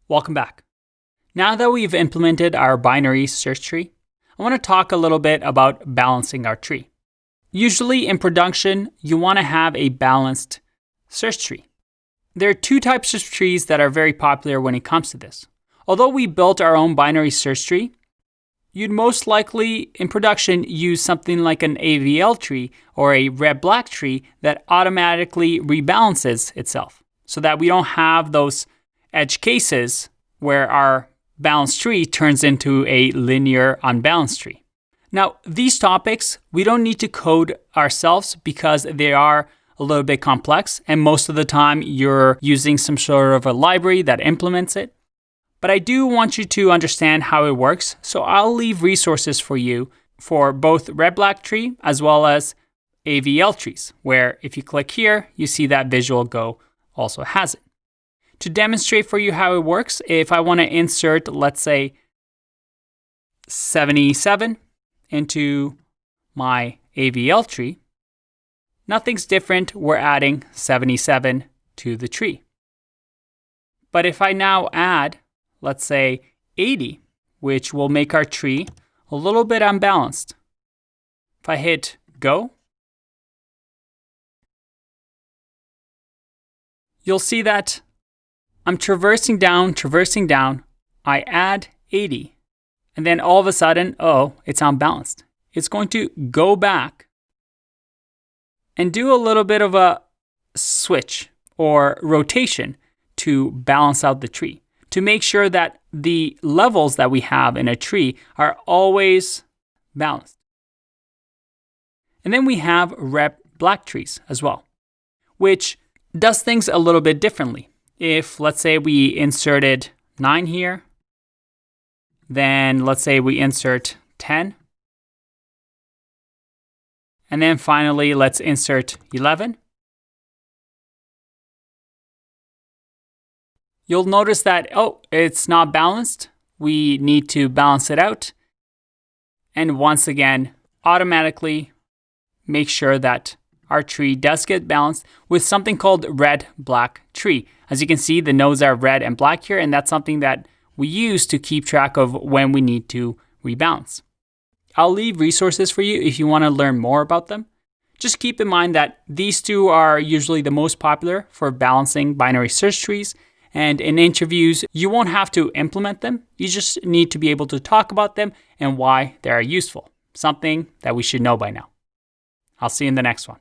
Welcome back. Now that we've implemented our binary search tree, I want to talk a little bit about balancing our tree. Usually in production, you want to have a balanced search tree. There are two types of trees that are very popular when it comes to this. Although we built our own binary search tree, you'd most likely in production use something like an AVL tree or a red-black tree that automatically rebalances itself so that we don't have those edge cases where our balanced tree turns into a linear unbalanced tree. Now, these topics, we don't need to code ourselves because they are a little bit complex, and most of the time you're using some sort of a library that implements it. But I do want you to understand how it works, so I'll leave resources for you for both red-black tree as well as AVL trees, where if you click here, you see that Visual Go also has it. To demonstrate for you how it works, if I want to insert, let's say, 77 into my AVL tree, nothing's different. We're adding 77 to the tree. But if I now add, let's say, 80, which will make our tree a little bit unbalanced. If I hit Go, you'll see that I'm traversing down, I add 80, and then all of a sudden, it's unbalanced. It's going to go back and do a little bit of a switch or rotation to balance out the tree, to make sure that the levels that we have in a tree are always balanced. And then we have red-black trees as well, which does things a little bit differently. If, let's say, we inserted 9 here, then let's say we insert 10, and then finally, let's insert 11. You'll notice that, it's not balanced. We need to balance it out. And once again, automatically make sure that our tree does get balanced with something called red-black tree. As you can see, the nodes are red and black here, and that's something that we use to keep track of when we need to rebalance. I'll leave resources for you if you want to learn more about them. Just keep in mind that these two are usually the most popular for balancing binary search trees, and in interviews, you won't have to implement them. You just need to be able to talk about them and why they are useful, something that we should know by now. I'll see you in the next one.